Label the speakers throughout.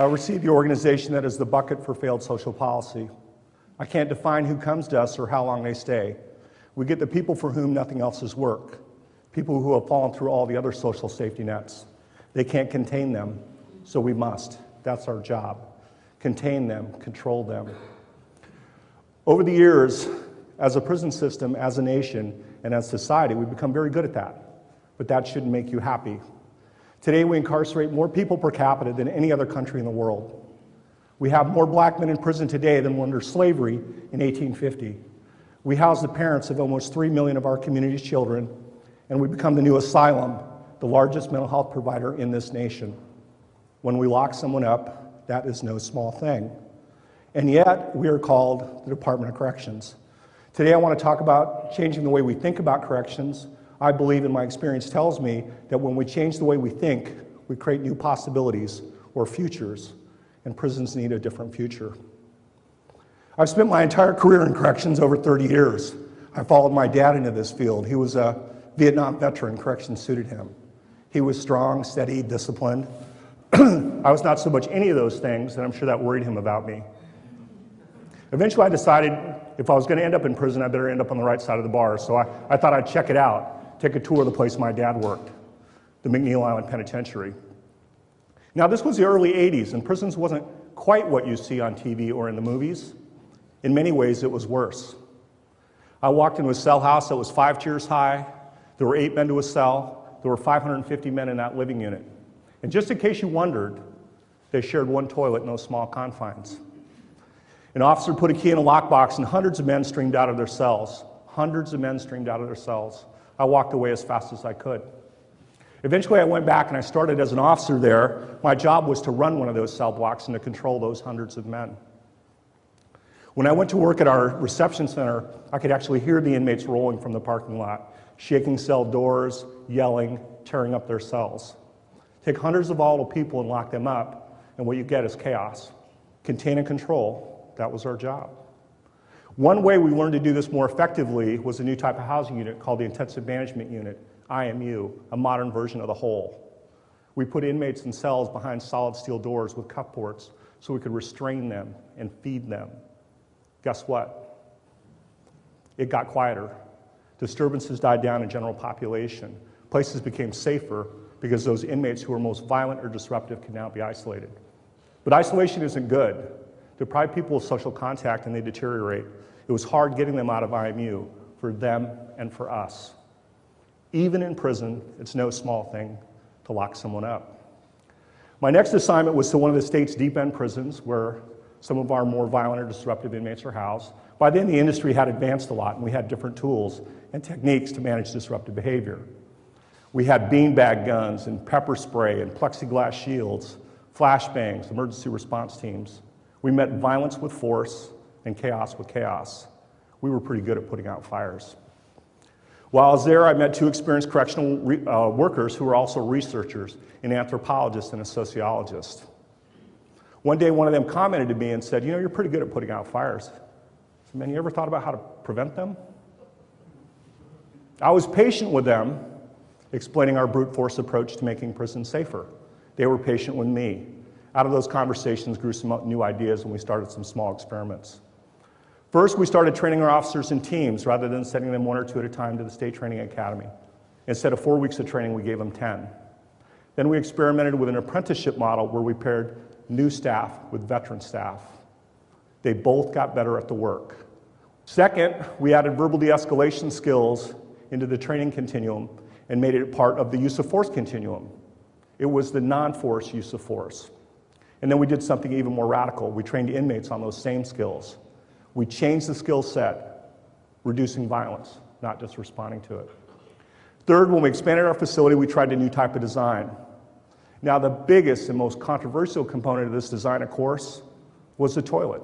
Speaker 1: receive the organization that is the bucket for failed social policy. I can't define who comes to us or how long they stay. We get the people for whom nothing else is work, people who have fallen through all the other social safety nets. They can't contain them, so we must. That's our job. Contain them, control them. Over the years, as a prison system, as a nation, and as society, we've become very good at that. But that shouldn't make you happy. Today, we incarcerate more people per capita than any other country in the world. We have more black men in prison today than were under slavery in 1850. We house the parents of almost 3 million of our community's children, and we become the new asylum, the largest mental health provider in this nation. When we lock someone up, that is no small thing. And yet, we are called the Department of Corrections. Today, I want to talk about changing the way we think about corrections. I believe, and my experience tells me, that when we change the way we think, we create new possibilities or futures, and prisons need a different future. I've spent my entire career in corrections, over 30 years. I followed my dad into this field. He was a Vietnam veteran. Corrections suited him. He was strong, steady, disciplined. I was not so much any of those things, and I'm sure that worried him about me. Eventually, I decided if I was going to end up in prison, I better end up on the right side of the bar. So I thought I'd check it out, take a tour of the place my dad worked, the McNeil Island Penitentiary. Now, this was the early 80s, and prisons wasn't quite what you see on TV or in the movies. In many ways, it was worse. I walked into a cell house that was 5 tiers high. There were 8 men to a cell. There were 550 men in that living unit. And just in case you wondered, they shared one toilet, no small confines. An officer put a key in a lockbox, and hundreds of men streamed out of their cells. Hundreds of men streamed out of their cells. I walked away as fast as I could. Eventually, I went back and I started as an officer there. My job was to run one of those cell blocks and to control those hundreds of men. When I went to work at our reception center, I could actually hear the inmates rolling from the parking lot, shaking cell doors, yelling, tearing up their cells. Take hundreds of volatile people and lock them up, and what you get is chaos. Contain and control, that was our job. One way we learned to do this more effectively was a new type of housing unit called the Intensive Management Unit, IMU, a modern version of the whole. We put inmates in cells behind solid steel doors with cuff ports so we could restrain them and feed them. Guess what? It got quieter. Disturbances died down in general population. Places became safer because those inmates who were most violent or disruptive could now be isolated. But isolation isn't good. Deprive people of social contact and they deteriorate. It was hard getting them out of IMU for them and for us. Even in prison, it's no small thing to lock someone up. My next assignment was to one of the state's deep end prisons where some of our more violent or disruptive inmates are housed. By then, the industry had advanced a lot, and we had different tools and techniques to manage disruptive behavior. We had beanbag guns and pepper spray and plexiglass shields, flashbangs, emergency response teams. We met violence with force and chaos with chaos. We were pretty good at putting out fires. While I was there, I met 2 experienced correctional workers who were also researchers, an anthropologist and a sociologist. One day, one of them commented to me and said, "You know, you're pretty good at putting out fires." I said, "Man, you ever thought about how to prevent them?" I was patient with them, explaining our brute force approach to making prisons safer. They were patient with me. Out of those conversations grew some new ideas, and we started some small experiments. First, we started training our officers in teams rather than sending them 1 or 2 at a time to the State Training Academy. Instead of 4 weeks of training, we gave them 10. Then we experimented with an apprenticeship model where we paired new staff with veteran staff. They both got better at the work. Second, we added verbal de-escalation skills into the training continuum and made it part of the use of force continuum. It was the non-force use of force. And then we did something even more radical. We trained inmates on those same skills. We changed the skill set, reducing violence, not just responding to it. Third, when we expanded our facility, we tried a new type of design. Now, the biggest and most controversial component of this design, of course, was the toilet.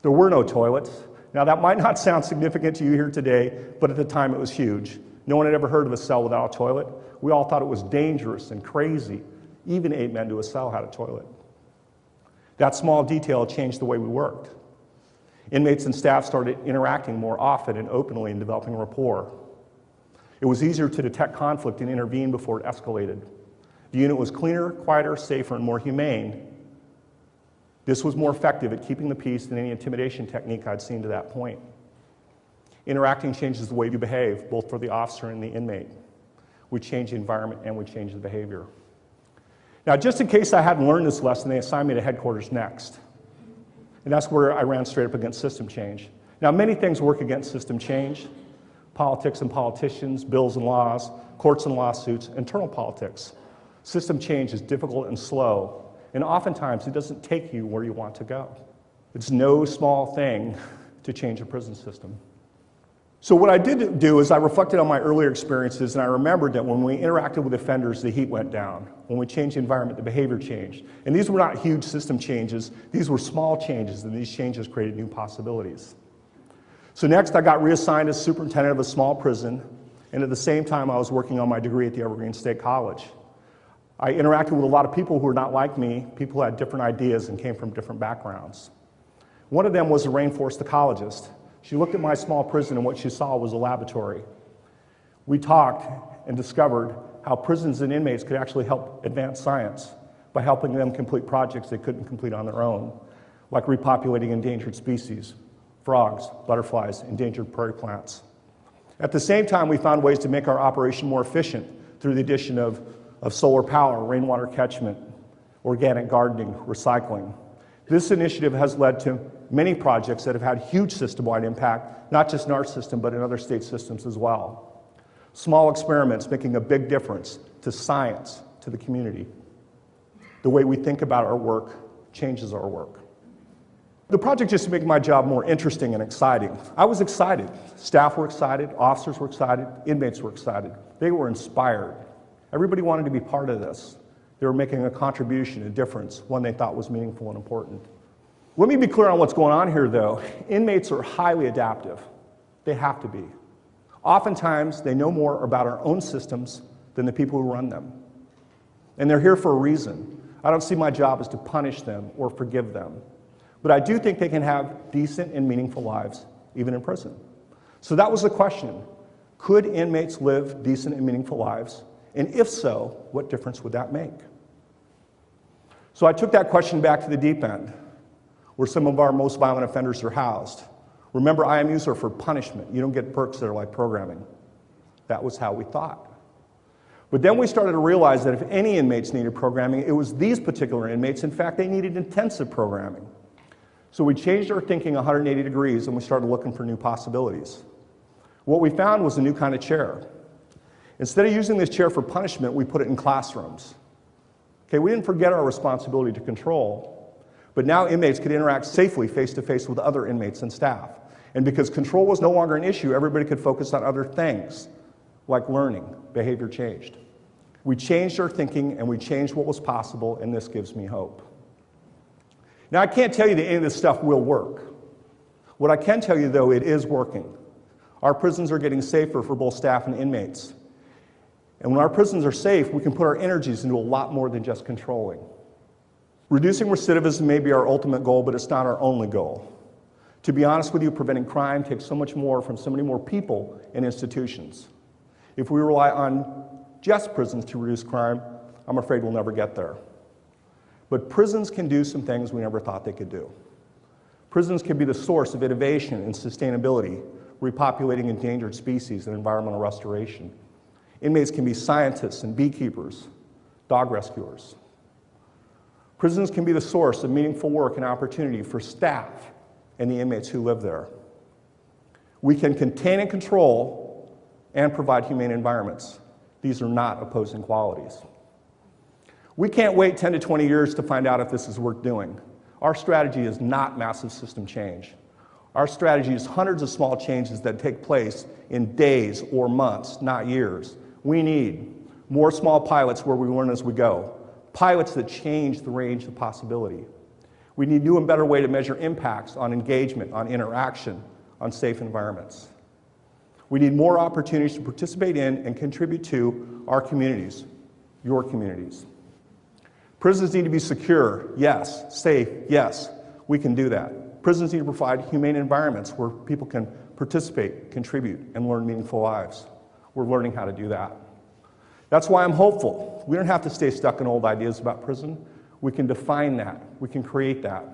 Speaker 1: There were no toilets. Now, that might not sound significant to you here today, but at the time it was huge. No one had ever heard of a cell without a toilet. We all thought it was dangerous and crazy. Even 8 men to a cell had a toilet. That small detail changed the way we worked. Inmates and staff started interacting more often and openly and developing rapport. It was easier to detect conflict and intervene before it escalated. The unit was cleaner, quieter, safer, and more humane. This was more effective at keeping the peace than any intimidation technique I'd seen to that point. Interacting changes the way you behave, both for the officer and the inmate. We change the environment and we change the behavior. Now, just in case I hadn't learned this lesson, they assigned me to headquarters next. And that's where I ran straight up against system change. Now, many things work against system change: politics and politicians, bills and laws, courts and lawsuits, internal politics. System change is difficult and slow, and oftentimes it doesn't take you where you want to go. It's no small thing to change a prison system. So what I did do is I reflected on my earlier experiences, and I remembered that when we interacted with offenders, the heat went down. When we changed the environment, the behavior changed. And these were not huge system changes. These were small changes, and these changes created new possibilities. So next, I got reassigned as superintendent of a small prison, and at the same time, I was working on my degree at the Evergreen State College. I interacted with a lot of people who were not like me, people who had different ideas and came from different backgrounds. One of them was a rainforest ecologist. She looked at my small prison, and what she saw was a laboratory. We talked and discovered how prisons and inmates could actually help advance science by helping them complete projects they couldn't complete on their own, like repopulating endangered species, frogs, butterflies, endangered prairie plants. At the same time, we found ways to make our operation more efficient through the addition of solar power, rainwater catchment, organic gardening, recycling. This initiative has led to many projects that have had huge system-wide impact, not just in our system, but in other state systems as well. Small experiments making a big difference to science, to the community. The way we think about our work changes our work. The project just to make my job more interesting and exciting. I was excited. Staff were excited, officers were excited, inmates were excited. They were inspired. Everybody wanted to be part of this. They were making a contribution, a difference, one they thought was meaningful and important. Let me be clear on what's going on here, though. Inmates are highly adaptive. They have to be. Oftentimes, they know more about our own systems than the people who run them. And they're here for a reason. I don't see my job as to punish them or forgive them. But I do think they can have decent and meaningful lives, even in prison. So that was the question. Could inmates live decent and meaningful lives? And if so, what difference would that make? So I took that question back to the deep end, where some of our most violent offenders are housed. Remember, IMUs are for punishment. You don't get perks that are like programming. That was how we thought. But then we started to realize that if any inmates needed programming, it was these particular inmates. In fact, they needed intensive programming. So we changed our thinking 180 degrees and we started looking for new possibilities. What we found was a new kind of chair. Instead of using this chair for punishment, we put it in classrooms. Okay, we didn't forget our responsibility to control, but now inmates could interact safely face-to-face with other inmates and staff. And because control was no longer an issue, everybody could focus on other things, like learning. Behavior changed. We changed our thinking and we changed what was possible, and this gives me hope. Now, I can't tell you that any of this stuff will work. What I can tell you, though, it is working. Our prisons are getting safer for both staff and inmates. And when our prisons are safe, we can put our energies into a lot more than just controlling. Reducing recidivism may be our ultimate goal, but it's not our only goal. To be honest with you, preventing crime takes so much more from so many more people and institutions. If we rely on just prisons to reduce crime, I'm afraid we'll never get there. But prisons can do some things we never thought they could do. Prisons can be the source of innovation and sustainability, repopulating endangered species and environmental restoration. Inmates can be scientists and beekeepers, dog rescuers. Prisons can be the source of meaningful work and opportunity for staff and the inmates who live there. We can contain and control and provide humane environments. These are not opposing qualities. We can't wait 10 to 20 years to find out if this is worth doing. Our strategy is not massive system change. Our strategy is hundreds of small changes that take place in days or months, not years. We need more small pilots where we learn as we go, pilots that change the range of possibility. We need new and better way to measure impacts on engagement, on interaction, on safe environments. We need more opportunities to participate in and contribute to our communities, your communities. Prisons need to be secure, yes. Safe, yes. We can do that. Prisons need to provide humane environments where people can participate, contribute, and learn meaningful lives. We're learning how to do that. That's why I'm hopeful. We don't have to stay stuck in old ideas about prison. We can define that. We can create that.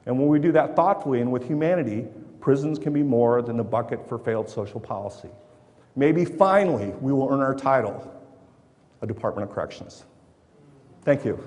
Speaker 1: And when we do that thoughtfully and with humanity, prisons can be more than the bucket for failed social policy. Maybe finally we will earn our title, a Department of Corrections. Thank you.